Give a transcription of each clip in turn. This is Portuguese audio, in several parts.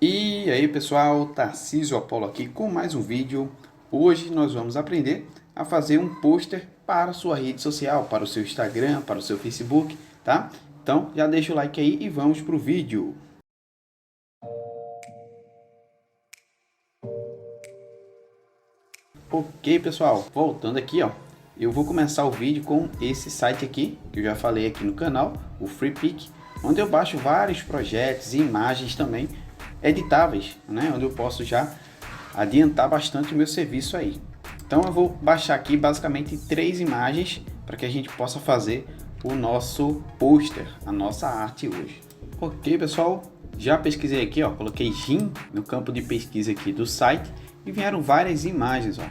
E aí pessoal, Tarcísio Apolo aqui com mais um vídeo. Hoje nós vamos aprender a fazer um pôster para a sua rede social, para o seu Instagram, para o seu Facebook, tá? Então já deixa o like aí e vamos para o vídeo. Ok pessoal, voltando aqui ó, eu vou começar o vídeo com esse site aqui, que eu já falei aqui no canal, o Freepik, onde eu baixo vários projetos e imagens também editáveis, né? Onde eu posso já adiantar bastante o meu serviço aí. Então eu vou baixar aqui basicamente 3 imagens para que a gente possa fazer o nosso pôster, a nossa arte hoje. Ok pessoal, já pesquisei aqui ó, coloquei GIMP no campo de pesquisa aqui do site e vieram várias imagens ó.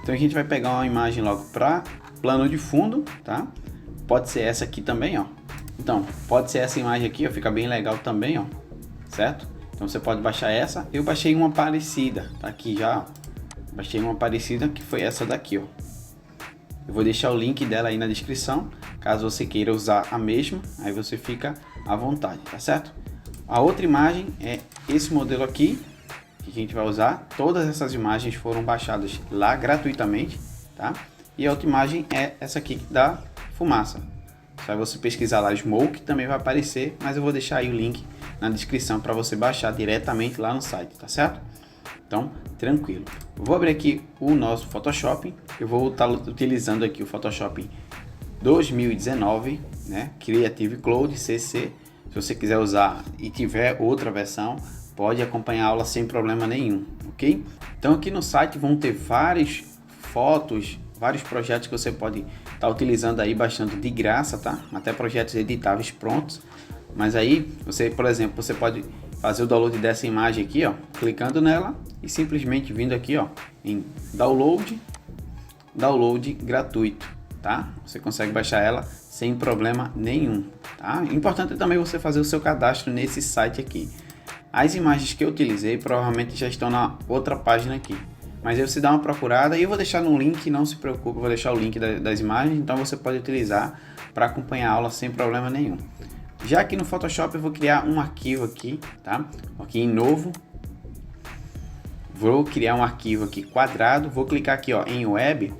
Então a gente vai pegar uma imagem logo para plano de fundo, tá? Pode ser essa aqui também ó. Então pode ser essa imagem aqui ó, fica bem legal também ó, certo? Então você pode baixar essa. Eu baixei uma parecida, tá aqui já. Baixei uma parecida que foi essa daqui, ó. Eu vou deixar o link dela aí na descrição, caso você queira usar a mesma, aí você fica à vontade, tá certo? A outra imagem é esse modelo aqui, que a gente vai usar. Todas essas imagens foram baixadas lá gratuitamente, tá? E a outra imagem é essa aqui da fumaça. Só você pesquisar lá Smoke, também vai aparecer, mas eu vou deixar aí o link na descrição para você baixar diretamente lá no site, tá certo? Então, tranquilo. Eu vou abrir aqui o nosso Photoshop. Eu vou estar utilizando aqui o Photoshop 2019, né? Creative Cloud CC. Se você quiser usar e tiver outra versão, pode acompanhar a aula sem problema nenhum, ok? Então aqui no site vão ter várias fotos, vários projetos que você pode estar utilizando aí baixando de graça, tá? Até projetos editáveis prontos. Mas aí você, por exemplo, você pode fazer o download dessa imagem aqui, ó, clicando nela e simplesmente vindo aqui, ó, em download gratuito, tá? Você consegue baixar ela sem problema nenhum, tá? Importante também você fazer o seu cadastro nesse site aqui. As imagens que eu utilizei provavelmente já estão na outra página aqui, mas aí você dá uma procurada e eu vou deixar no link, não se preocupe, eu vou deixar o link das imagens, então você pode utilizar para acompanhar a aula sem problema nenhum. Já aqui no Photoshop eu vou criar um arquivo aqui, tá? Aqui em novo. Vou criar um arquivo aqui quadrado, vou clicar aqui ó, em web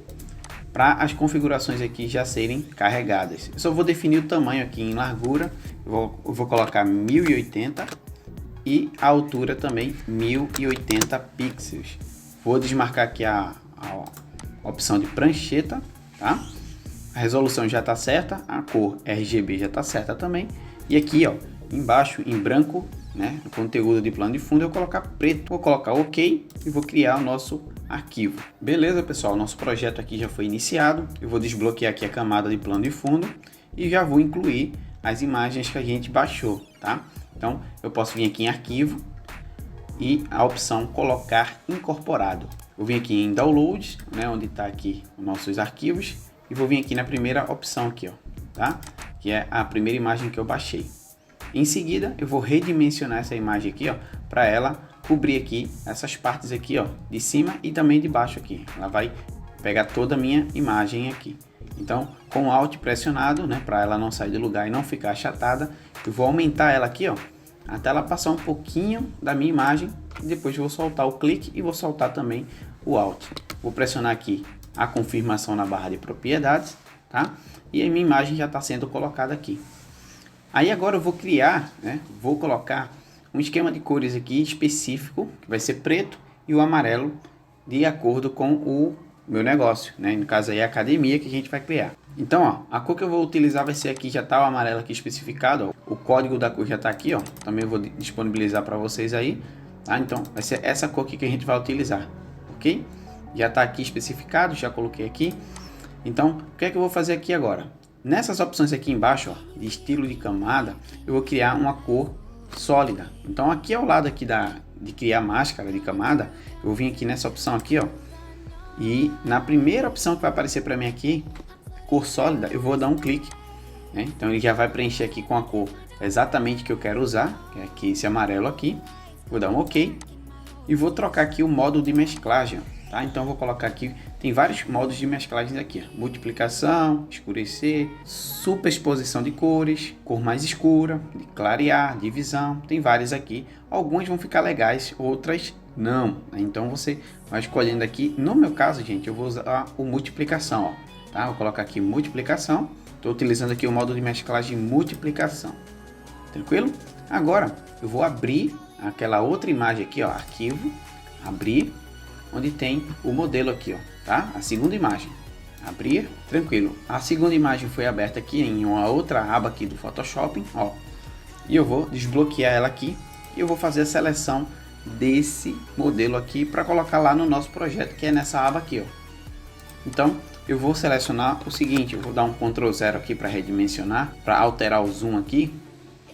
para as configurações aqui já serem carregadas. Eu só vou definir o tamanho aqui em largura, eu vou colocar 1080 e a altura também 1080 pixels. Vou desmarcar aqui a opção de prancheta, tá? A resolução já está certa, a cor RGB já está certa também. E aqui, ó, embaixo em branco, né, no conteúdo de plano de fundo, eu vou colocar preto. Vou colocar OK e vou criar o nosso arquivo. Beleza, pessoal, nosso projeto aqui já foi iniciado. Eu vou desbloquear aqui a camada de plano de fundo e já vou incluir as imagens que a gente baixou, tá? Então, eu posso vir aqui em arquivo e a opção colocar incorporado. Eu vim aqui em download, né, onde está aqui os nossos arquivos, e vou vir aqui na primeira opção aqui, ó, tá? Que é a primeira imagem que eu baixei. Em seguida, eu vou redimensionar essa imagem aqui, ó, para ela cobrir aqui essas partes aqui, ó, de cima e também de baixo aqui. Ela vai pegar toda a minha imagem aqui. Então, com o Alt pressionado, né, para ela não sair do lugar e não ficar achatada, eu vou aumentar ela aqui, ó, até ela passar um pouquinho da minha imagem. E depois vou soltar o clique e vou soltar também o Alt. Vou pressionar aqui a confirmação na barra de propriedades, tá? E a minha imagem já está sendo colocada aqui. Aí agora eu vou criar, né? Vou colocar um esquema de cores aqui específico, que vai ser preto e o amarelo, de acordo com o meu negócio, né? No caso aí a academia que a gente vai criar. Então, ó, a cor que eu vou utilizar vai ser aqui, já está o amarelo aqui especificado, ó. O código da cor já está aqui, ó. Também eu vou disponibilizar para vocês aí, tá? Então, vai ser essa cor aqui que a gente vai utilizar, ok? Já está aqui especificado, já coloquei aqui. Então, o que é que eu vou fazer aqui agora? Nessas opções aqui embaixo, ó, de estilo de camada, eu vou criar uma cor sólida. Então, aqui ao lado aqui de criar máscara de camada, eu vou vir aqui nessa opção aqui, ó. E na primeira opção que vai aparecer para mim aqui, cor sólida, eu vou dar um clique, né? Então, ele já vai preencher aqui com a cor exatamente que eu quero usar, que é aqui esse amarelo aqui. Vou dar um OK. E vou trocar aqui o modo de mesclagem, tá? Então eu vou colocar aqui, tem vários modos de mesclagem aqui, ó. Multiplicação, escurecer, superexposição de cores, cor mais escura, de clarear, divisão, tem várias aqui. Algumas vão ficar legais, outras não, né? Então você vai escolhendo aqui. No meu caso, gente, eu vou usar o multiplicação, ó, tá? Vou colocar aqui multiplicação. Estou utilizando aqui o modo de mesclagem multiplicação. Tranquilo? Agora eu vou abrir aquela outra imagem aqui, ó, arquivo, abrir, onde tem o modelo aqui, ó, tá? A segunda imagem. Abrir, tranquilo. A segunda imagem foi aberta aqui em uma outra aba aqui do Photoshop, ó. E eu vou desbloquear ela aqui e eu vou fazer a seleção desse modelo aqui para colocar lá no nosso projeto, que é nessa aba aqui, ó. Então eu vou selecionar o seguinte, eu vou dar um Ctrl 0 aqui para redimensionar, para alterar o zoom aqui.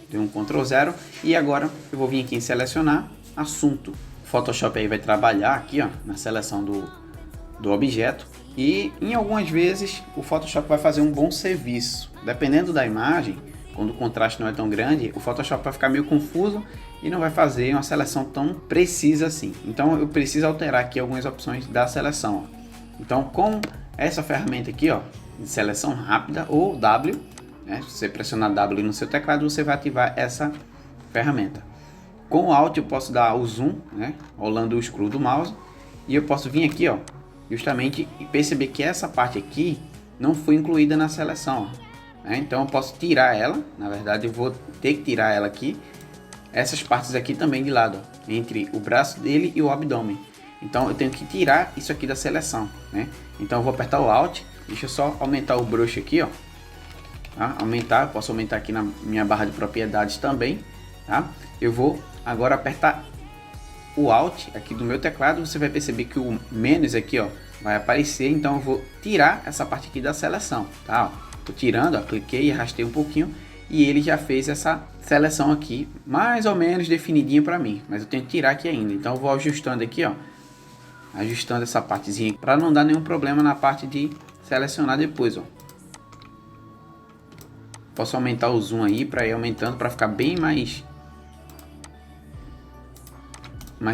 Dei um Ctrl 0 e agora eu vou vir aqui em selecionar assunto. O Photoshop aí vai trabalhar aqui, ó, na seleção do objeto, e em algumas vezes o Photoshop vai fazer um bom serviço. Dependendo da imagem, quando o contraste não é tão grande, o Photoshop vai ficar meio confuso e não vai fazer uma seleção tão precisa assim. Então eu preciso alterar aqui algumas opções da seleção, ó. Então com essa ferramenta aqui, ó, de seleção rápida, ou W, né? Se você pressionar W no seu teclado, você vai ativar essa ferramenta. Com o Alt eu posso dar o zoom, né? Rolando o scroll do mouse, e eu posso vir aqui, ó, justamente perceber que essa parte aqui não foi incluída na seleção, ó, né? Então eu posso tirar ela. Na verdade eu vou ter que tirar ela aqui, essas partes aqui também de lado, ó, entre o braço dele e o abdômen. Então eu tenho que tirar isso aqui da seleção, né? Então eu vou apertar o Alt, deixa eu só aumentar o brush aqui, ó, tá? Aumentar, eu posso aumentar aqui na minha barra de propriedades também, tá? Eu vou agora apertar o Alt aqui do meu teclado, você vai perceber que o menos aqui, ó, vai aparecer. Então eu vou tirar essa parte aqui da seleção, tá? Tô tirando, ó, cliquei e arrastei um pouquinho e ele já fez essa seleção aqui mais ou menos definidinha para mim, mas eu tenho que tirar aqui ainda. Então eu vou ajustando aqui, ó, ajustando essa partezinha para não dar nenhum problema na parte de selecionar depois, ó. Posso aumentar o zoom aí para ir aumentando, para ficar bem mais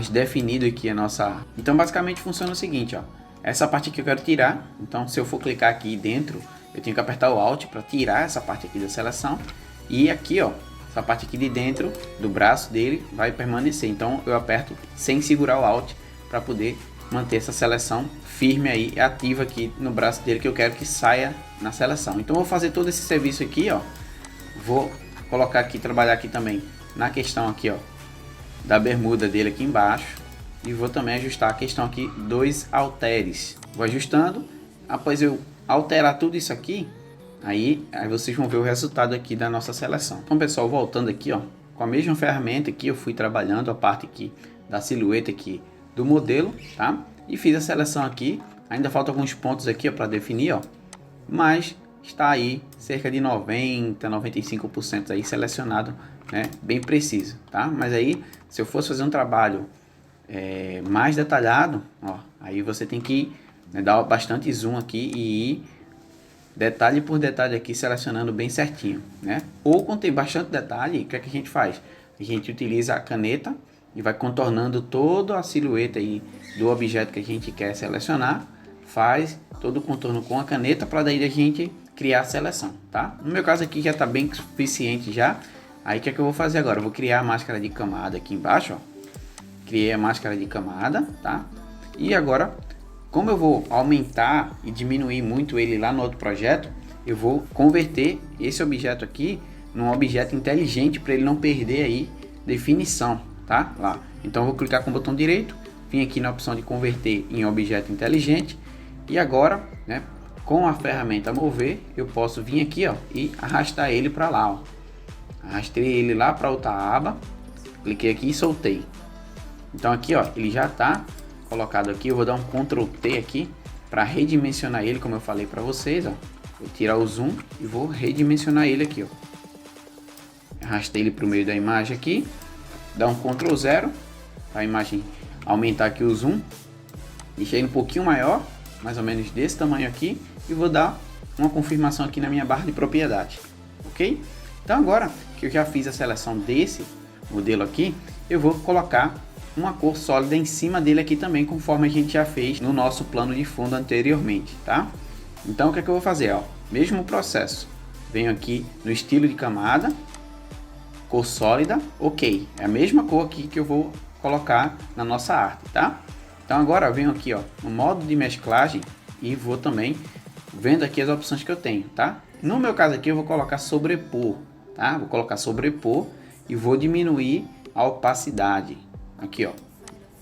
definido aqui a nossa. Então basicamente funciona o seguinte, ó, essa parte aqui eu quero tirar. Então se eu for clicar aqui dentro, eu tenho que apertar o Alt para tirar essa parte aqui da seleção, e aqui, ó, essa parte aqui de dentro do braço dele vai permanecer. Então eu aperto sem segurar o Alt para poder manter essa seleção firme aí, ativa aqui no braço dele, que eu quero que saia na seleção. Então eu vou fazer todo esse serviço aqui, ó. Vou colocar aqui, trabalhar aqui também na questão aqui, ó, da bermuda dele aqui embaixo, e vou também ajustar a questão aqui dos halteres. Vou ajustando. Após eu alterar tudo isso aqui, aí vocês vão ver o resultado aqui da nossa seleção. Então pessoal, voltando aqui, ó, com a mesma ferramenta aqui, eu fui trabalhando a parte aqui da silhueta aqui do modelo, tá? E fiz a seleção aqui. Ainda faltam alguns pontos aqui, ó, para definir, ó, mas está aí cerca de 95% aí selecionado, né? Bem preciso, tá? Mas aí, se eu fosse fazer um trabalho mais detalhado, ó, aí você tem que, né, dar bastante zoom aqui e ir detalhe por detalhe aqui, selecionando bem certinho, né? Ou quando tem bastante detalhe, o que é que a gente faz? A gente utiliza a caneta e vai contornando toda a silhueta aí do objeto que a gente quer selecionar, faz todo o contorno com a caneta para daí a gente criar a seleção, tá? No meu caso aqui já está bem suficiente já. Aí o que é que eu vou fazer agora? Eu vou criar a máscara de camada aqui embaixo, ó. Criei a máscara de camada, tá? E agora, como eu vou aumentar e diminuir muito ele lá no outro projeto, eu vou converter esse objeto aqui num objeto inteligente para ele não perder aí definição, tá? Lá. Então eu vou clicar com o botão direito, vim aqui na opção de converter em objeto inteligente, e agora, né, com a ferramenta mover, eu posso vir aqui, ó, e arrastar ele para lá, ó. Arrastei ele lá para outra aba, cliquei aqui e soltei. Então aqui, ó, ele já está colocado aqui. Eu vou dar um Ctrl T aqui para redimensionar ele, como eu falei para vocês, ó. Vou tirar o zoom e vou redimensionar ele aqui, ó. Arrastei ele para o meio da imagem aqui, dá um Ctrl 0 para a imagem aumentar aqui o zoom, deixei ele um pouquinho maior, mais ou menos desse tamanho aqui, e vou dar uma confirmação aqui na minha barra de propriedade, ok? Então agora que eu já fiz a seleção desse modelo aqui, eu vou colocar uma cor sólida em cima dele aqui também, conforme a gente já fez no nosso plano de fundo anteriormente, tá? Então o que é que eu vou fazer, ó? Mesmo processo. Venho aqui no estilo de camada, cor sólida, ok. É a mesma cor aqui que eu vou colocar na nossa arte, tá? Então agora eu venho aqui, ó, no modo de mesclagem e vou também vendo aqui as opções que eu tenho, tá? No meu caso aqui eu vou colocar sobrepor, tá? Vou colocar sobrepor e vou diminuir a opacidade. Aqui, ó.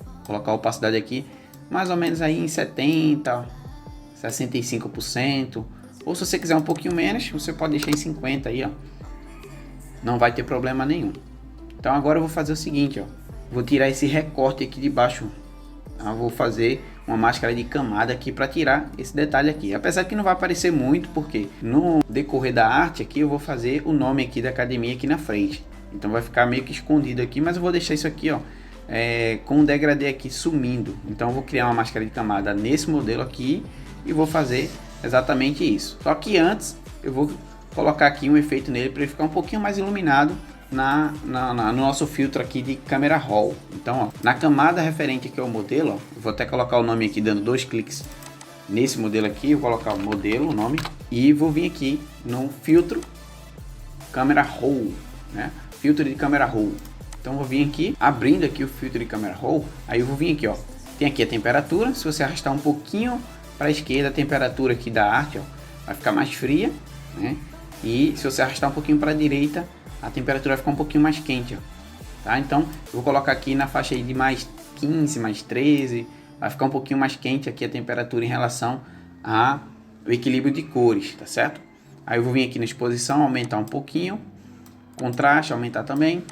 Vou colocar a opacidade aqui mais ou menos aí em 70, 65%. Ou se você quiser um pouquinho menos, você pode deixar em 50 aí, ó. Não vai ter problema nenhum. Então agora eu vou fazer o seguinte, ó. Vou tirar esse recorte aqui de baixo. Eu vou fazer uma máscara de camada aqui para tirar esse detalhe aqui. Apesar que não vai aparecer muito, porque no decorrer da arte aqui eu vou fazer o nome aqui da academia aqui na frente. Então vai ficar meio que escondido aqui, mas eu vou deixar isso aqui, ó, com o degradê aqui sumindo. Então eu vou criar uma máscara de camada nesse modelo aqui e vou fazer exatamente isso. Só que antes eu vou colocar aqui um efeito nele para ele ficar um pouquinho mais iluminado no nosso filtro aqui de Camera Raw. Então, ó, na camada referente aqui ao modelo, ó, eu vou até colocar o nome aqui dando 2 cliques nesse modelo aqui. Eu vou colocar o modelo, o nome, e vou vir aqui no filtro Camera Raw, né? Filtro de Camera Raw. Então vou vir aqui, abrindo aqui o filtro de Camera Raw, aí eu vou vir aqui, ó, tem aqui a temperatura. Se você arrastar um pouquinho para a esquerda, a temperatura aqui da arte, ó, vai ficar mais fria, né? E se você arrastar um pouquinho para a direita, a temperatura vai ficar um pouquinho mais quente, ó, tá? Então eu vou colocar aqui na faixa aí de mais 15, mais 13, vai ficar um pouquinho mais quente aqui a temperatura em relação ao equilíbrio de cores, tá certo? Aí eu vou vir aqui na exposição, aumentar um pouquinho, contraste, aumentar também,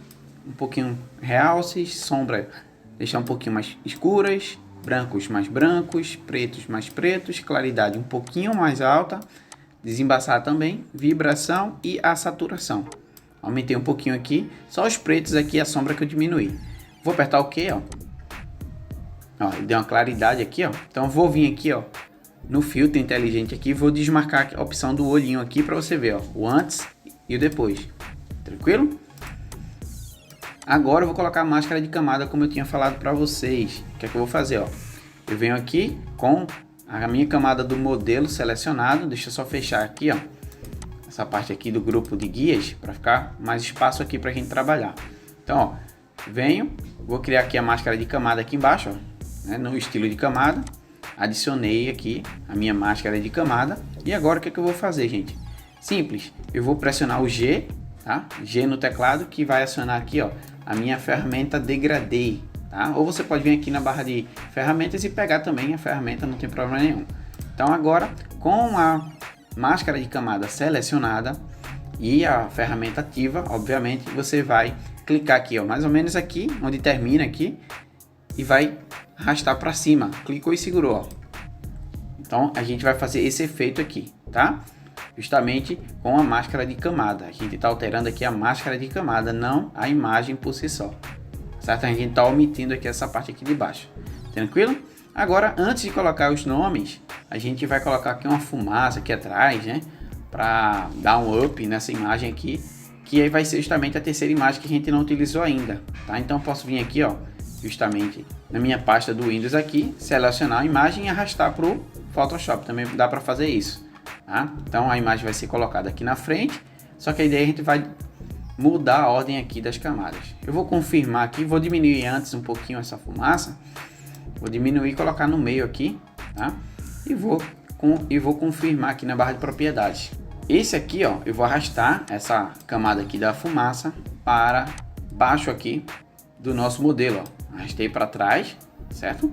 um pouquinho realces, sombra, deixar um pouquinho mais escuras, brancos mais brancos, pretos mais pretos, claridade um pouquinho mais alta, desembaçar também, vibração e a saturação. Aumentei um pouquinho aqui, só os pretos aqui, a sombra que eu diminuí. Vou apertar OK, ó. Ó, deu uma claridade aqui, ó. Então vou vir aqui, ó, no filtro inteligente aqui, vou desmarcar a opção do olhinho aqui para você ver, ó, o antes e o depois. Tranquilo? Agora eu vou colocar a máscara de camada como eu tinha falado para vocês. O que é que eu vou fazer, ó? Eu venho aqui com a minha camada do modelo selecionado. Deixa eu só fechar aqui, ó, essa parte aqui do grupo de guias para ficar mais espaço aqui para a gente trabalhar. Então, ó, venho, vou criar aqui a máscara de camada aqui embaixo, ó, né, no estilo de camada. Adicionei aqui a minha máscara de camada. E agora o que é que eu vou fazer, gente? Simples, eu vou pressionar o G, tá? G no teclado, que vai acionar aqui, ó, a minha ferramenta degradê, tá? Ou você pode vir aqui na barra de ferramentas e pegar também a ferramenta, não tem problema nenhum. Então agora, com a máscara de camada selecionada e a ferramenta ativa, obviamente você vai clicar aqui, ó, mais ou menos aqui onde termina aqui, e vai arrastar para cima. Clicou e segurou, ó. Então a gente vai fazer esse efeito aqui, tá? Justamente com a máscara de camada. A gente está alterando aqui a máscara de camada, não a imagem por si só, certo? A gente está omitindo aqui essa parte aqui de baixo. Tranquilo? Agora, antes de colocar os nomes, a gente vai colocar aqui uma fumaça aqui atrás, né? Para dar um up nessa imagem aqui, que aí vai ser justamente a terceira imagem que a gente não utilizou ainda, tá? Então eu posso vir aqui, ó, justamente na minha pasta do Windows aqui, selecionar a imagem e arrastar para o Photoshop. Também dá para fazer isso, tá? Então a imagem vai ser colocada aqui na frente, só que a ideia a gente vai mudar a ordem aqui das camadas. Eu vou confirmar aqui, vou diminuir antes um pouquinho essa fumaça. Vou diminuir e colocar no meio aqui, tá? E vou confirmar aqui na barra de propriedades. Esse aqui, ó, eu vou arrastar essa camada aqui da fumaça para baixo aqui do nosso modelo, ó. Arrastei para trás, certo?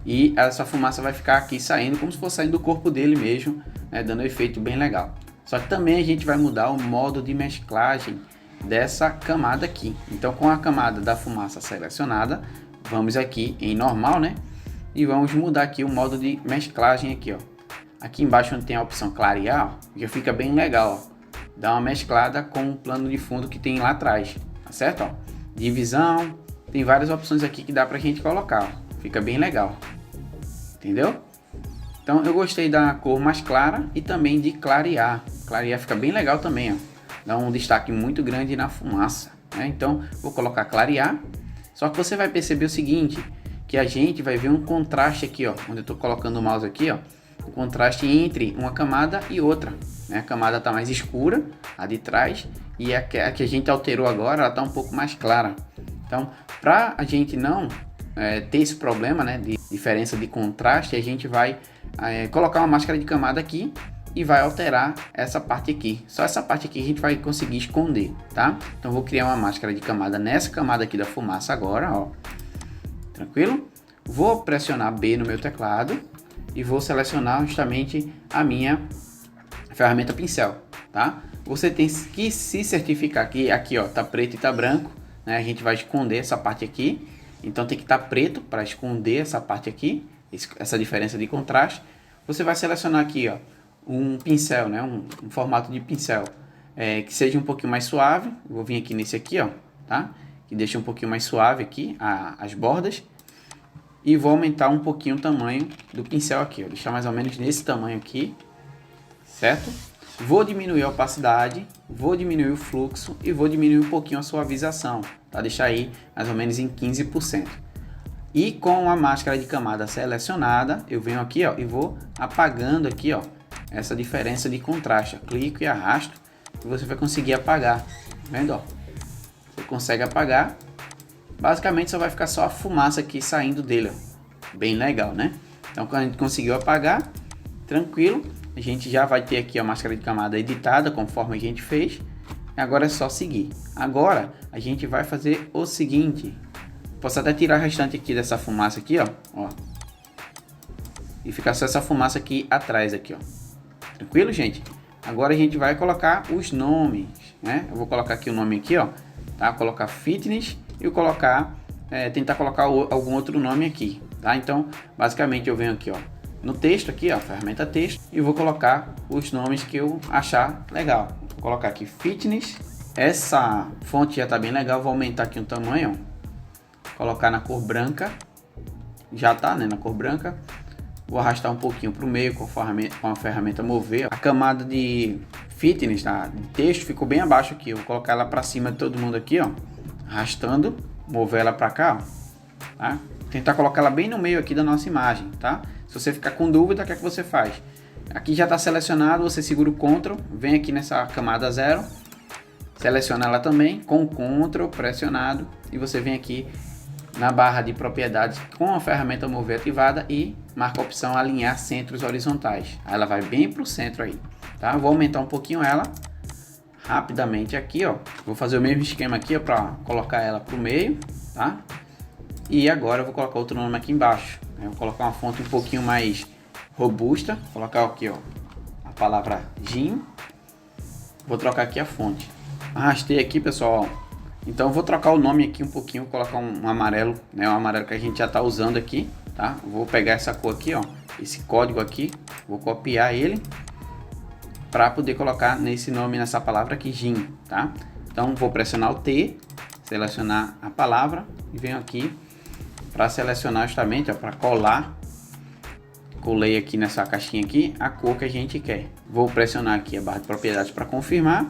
E essa fumaça vai ficar aqui saindo como se fosse saindo do corpo dele mesmo, né? Dando um efeito bem legal. Só que também a gente vai mudar o modo de mesclagem dessa camada aqui. Então, com a camada da fumaça selecionada, vamos aqui em normal, né? E vamos mudar aqui o modo de mesclagem aqui, ó. Aqui embaixo onde tem a opção clarear, ó, já fica bem legal, ó. Dá uma mesclada com o plano de fundo que tem lá atrás, tá certo? Ó, divisão, tem várias opções aqui que dá pra gente colocar, ó. Fica bem legal, entendeu? Então eu gostei da cor mais clara e também de clarear. Clarear fica bem legal também, ó. Dá um destaque muito grande na fumaça, né? Então vou colocar clarear Só que você vai perceber o seguinte, que a gente vai ver um contraste aqui, ó, onde eu estou colocando o mouse aqui, ó, o contraste entre uma camada e outra, né? A camada está mais escura, a de trás, e a que a gente alterou agora, ela está um pouco mais clara. Então, para a gente não ter esse problema, né, de diferença de contraste, a gente vai colocar uma máscara de camada aqui e vai alterar essa parte aqui. Só essa parte aqui a gente vai conseguir esconder, tá? Então vou criar uma máscara de camada nessa camada aqui da fumaça agora, ó. Tranquilo? Vou pressionar B no meu teclado e vou selecionar justamente a minha ferramenta pincel, tá? Você tem que se certificar que aqui, ó, tá preto e tá branco, né? A gente vai esconder essa parte aqui, então tem que estar preto para esconder essa parte aqui, essa diferença de contraste. Você vai selecionar aqui, ó, um pincel, né? Um formato de pincel que seja um pouquinho mais suave. Eu vou vir aqui nesse aqui, ó, tá? Que deixa um pouquinho mais suave aqui as bordas. E vou aumentar um pouquinho o tamanho do pincel aqui, ó. Deixar mais ou menos nesse tamanho aqui, certo? Vou diminuir a opacidade, vou diminuir o fluxo e vou diminuir um pouquinho a suavização, tá? Deixar aí mais ou menos em 15%. E com a máscara de camada selecionada, eu venho aqui, ó, e vou apagando aqui, ó, essa diferença de contraste. Clico e arrasto e você vai conseguir apagar, tá vendo, ó? Você consegue apagar. Basicamente só vai ficar só a fumaça aqui saindo dele, ó. Bem legal, né? Então quando a gente conseguiu apagar, tranquilo, a gente já vai ter aqui a máscara de camada editada conforme a gente fez. Agora é só seguir. Agora a gente vai fazer o seguinte. Posso até tirar o restante aqui dessa fumaça aqui, ó. E ficar só essa fumaça aqui atrás aqui, ó. Tranquilo, gente? Agora a gente vai colocar os nomes, né? Eu vou colocar aqui o nome aqui, ó, tá? Colocar fitness e colocar, tentar colocar algum outro nome aqui, tá? Então, basicamente eu venho aqui, ó, no texto aqui, ó, ferramenta texto, e vou colocar os nomes que eu achar legal. Vou colocar aqui fitness. Essa fonte já tá bem legal, vou aumentar aqui o tamanho, ó. Colocar na cor branca. Já tá, né, na cor branca. Vou arrastar um pouquinho para o meio com a ferramenta mover. A camada de fitness, tá, de texto ficou bem abaixo aqui. Eu vou colocar ela para cima de todo mundo aqui, ó, arrastando, mover ela para cá, ó, tá? Tentar colocar ela bem no meio aqui da nossa imagem, tá? Se você ficar com dúvida, o que é que você faz? Aqui já está selecionado, você segura o Ctrl, vem aqui nessa camada 0, seleciona ela também com o Ctrl pressionado e você vem aqui na barra de propriedades com a ferramenta mover ativada e marca a opção alinhar centros horizontais. Aí ela vai bem para o centro aí, tá? Vou aumentar um pouquinho ela rapidamente aqui, ó. Vou fazer o mesmo esquema aqui, ó, para colocar ela para o meio, tá? E agora eu vou colocar outro nome aqui embaixo. Eu vou colocar uma fonte um pouquinho mais robusta, vou colocar aqui, ó, a palavra GIMP. Vou trocar aqui a fonte. Arrastei aqui, pessoal, ó. Então eu vou trocar o nome aqui um pouquinho, vou colocar um amarelo, né? Um amarelo que a gente já está usando aqui, tá? Vou pegar essa cor aqui, ó, esse código aqui, vou copiar ele para poder colocar nesse nome, nessa palavra aqui, GIMP, tá? Então vou pressionar o T, selecionar a palavra e venho aqui para selecionar justamente, ó, para colar. Colei aqui nessa caixinha aqui a cor que a gente quer. Vou pressionar aqui a barra de propriedades para confirmar.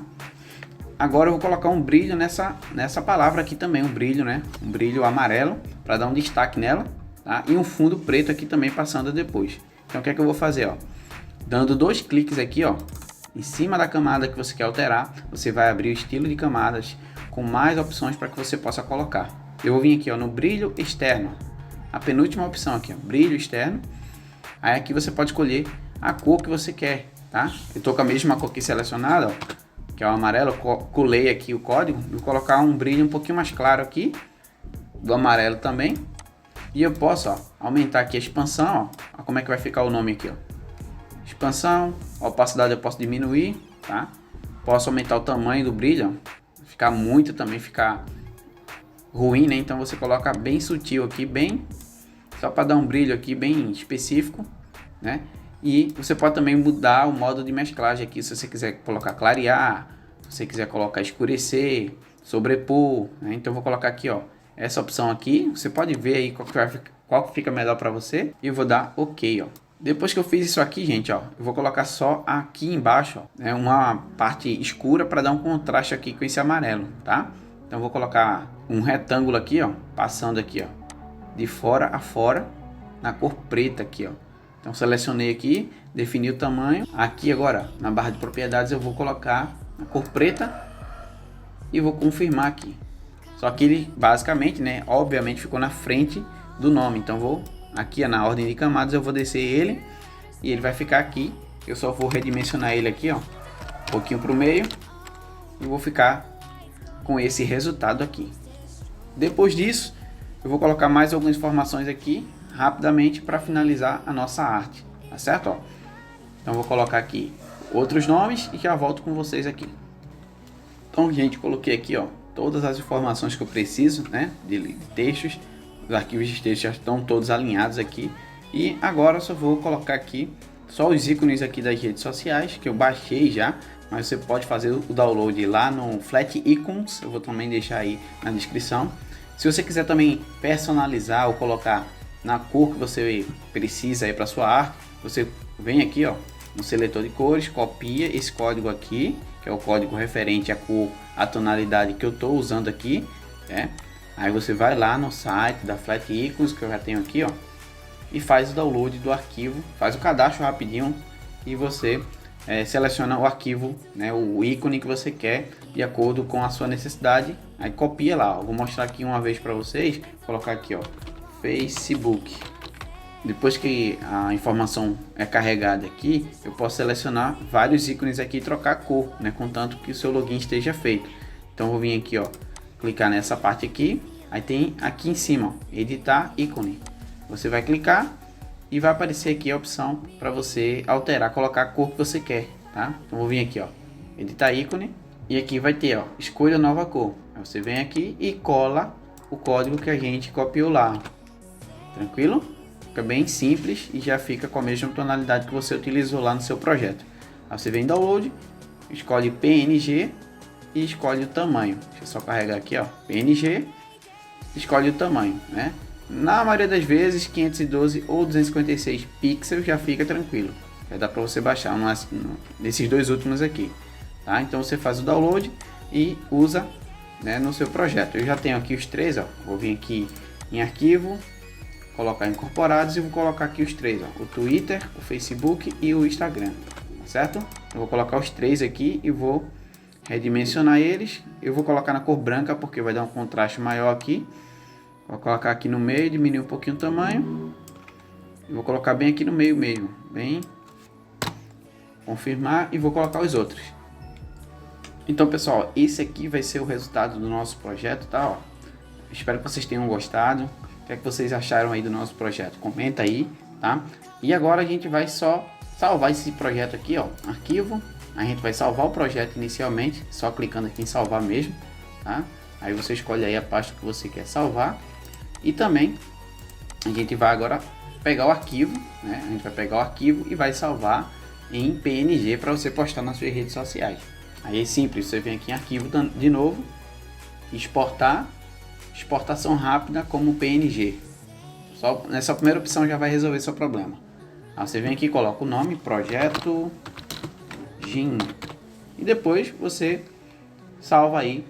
Agora eu vou colocar um brilho nessa palavra aqui também, um brilho, né? Um brilho amarelo para dar um destaque nela, tá? E um fundo preto aqui também passando depois. Então o que é que eu vou fazer, ó? Dando 2 cliques aqui, ó, em cima da camada que você quer alterar, você vai abrir o estilo de camadas com mais opções para que você possa colocar. Eu vou vir aqui, ó, no brilho externo, a penúltima opção aqui, ó, brilho externo. Aí aqui você pode escolher a cor que você quer, tá? Eu tô com a mesma cor aqui selecionada, ó, que é o amarelo. Eu colei aqui o código, vou colocar um brilho um pouquinho mais claro aqui, do amarelo também. E eu posso, ó, aumentar aqui a expansão, ó, como é que vai ficar o nome aqui, ó. Expansão, a opacidade eu posso diminuir, tá? Posso aumentar o tamanho do brilho, ó, ficar muito também, ficar ruim, né? Então você coloca bem sutil aqui, bem, só para dar um brilho aqui bem específico, né? E você pode também mudar o modo de mesclagem aqui, se você quiser colocar clarear, se você quiser colocar escurecer, sobrepor, né? Então eu vou colocar aqui, ó, essa opção aqui, você pode ver aí qual que fica melhor para você, e eu vou dar OK, ó. Depois que eu fiz isso aqui, gente, ó, eu vou colocar só aqui embaixo, ó, né, uma parte escura para dar um contraste aqui com esse amarelo, tá? Então eu vou colocar um retângulo aqui, ó, passando aqui, ó, de fora a fora, na cor preta aqui, ó. Então selecionei aqui, defini o tamanho. Aqui agora, na barra de propriedades, eu vou colocar a cor preta e vou confirmar aqui. Só que ele basicamente, né, obviamente ficou na frente do nome. Então vou aqui na ordem de camadas, eu vou descer ele e ele vai ficar aqui. Eu só vou redimensionar ele aqui, ó, um pouquinho para o meio e vou ficar com esse resultado aqui. Depois disso, eu vou colocar mais algumas informações aqui rapidamente para finalizar a nossa arte, tá certo? Ó, então vou colocar aqui outros nomes e já volto com vocês aqui. Então, gente, coloquei aqui, ó, todas as informações que eu preciso, né, de textos. Os arquivos de texto já estão todos alinhados aqui. E agora eu só vou colocar aqui só os ícones aqui das redes sociais que eu baixei já, mas você pode fazer o download lá no Flat Icons, eu vou também deixar aí na descrição. Se você quiser também personalizar ou colocar na cor que você precisa aí para sua arte, você vem aqui, ó, no seletor de cores, copia esse código aqui, que é o código referente à cor, a tonalidade que eu estou usando aqui, né? Aí você vai lá no site da Flat Icons, que eu já tenho aqui, ó, e faz o download do arquivo, faz o cadastro rapidinho e você seleciona o arquivo, né, o ícone que você quer de acordo com a sua necessidade. Aí copia lá, ó. Vou mostrar aqui uma vez para vocês, vou colocar aqui, ó, Facebook. Depois que a informação é carregada aqui, eu posso selecionar vários ícones aqui e trocar a cor, né, contanto que o seu login esteja feito. Então vou vir aqui, ó, clicar nessa parte aqui, aí tem aqui em cima, ó, editar ícone. Você vai clicar e vai aparecer aqui a opção para você alterar, colocar a cor que você quer, tá? Então vou vir aqui, ó, editar ícone e aqui vai ter, ó, escolha nova cor. Aí você vem aqui e cola o código que a gente copiou lá. Tranquilo? Fica bem simples e já fica com a mesma tonalidade que você utilizou lá no seu projeto. Aí você vem em download, escolhe PNG e escolhe o tamanho. Deixa eu só carregar aqui, ó, PNG, escolhe o tamanho, né? Na maioria das vezes 512 ou 256 pixels já fica tranquilo. Já dá para você baixar nesses dois últimos aqui, tá? Então você faz o download e usa, né, no seu projeto. Eu já tenho aqui os três, ó. Vou vir aqui em arquivo, colocar incorporados e vou colocar aqui os três, ó, o Twitter, o Facebook e o Instagram, tá certo? Eu vou colocar os três aqui e vou redimensionar eles. Eu vou colocar na cor branca porque vai dar um contraste maior aqui. Vou colocar aqui no meio, diminuir um pouquinho o tamanho. E vou colocar bem aqui no meio mesmo, bem, confirmar e vou colocar os outros. Então, pessoal, esse aqui vai ser o resultado do nosso projeto, tá? Ó, espero que vocês tenham gostado. O que é que vocês acharam aí do nosso projeto? Comenta aí, tá? E agora a gente vai só salvar esse projeto aqui, ó, arquivo. A gente vai salvar o projeto inicialmente, só clicando aqui em salvar mesmo, tá? Aí você escolhe aí a pasta que você quer salvar. E também a gente vai agora pegar o arquivo, né? A gente vai pegar o arquivo e vai salvar em PNG para você postar nas suas redes sociais. Aí é simples, você vem aqui em arquivo de novo, exportar, exportação rápida como PNG. Só nessa primeira opção já vai resolver seu problema. Aí você vem aqui e coloca o nome, projeto GIN, e depois você salva aí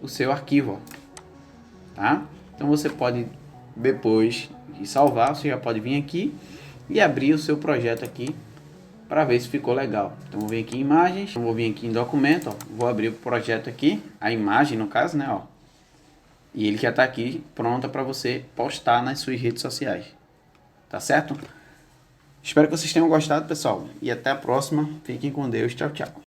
o seu arquivo, ó, tá? Então você pode, depois de salvar, você já pode vir aqui e abrir o seu projeto aqui para ver se ficou legal. Então vou vir aqui em imagens, vou vir aqui em documento, ó, vou abrir o projeto aqui, a imagem no caso, né, ó, e ele já está aqui pronta para você postar nas suas redes sociais, tá certo? Espero que vocês tenham gostado, pessoal, e até a próxima. Fiquem com Deus, tchau, tchau.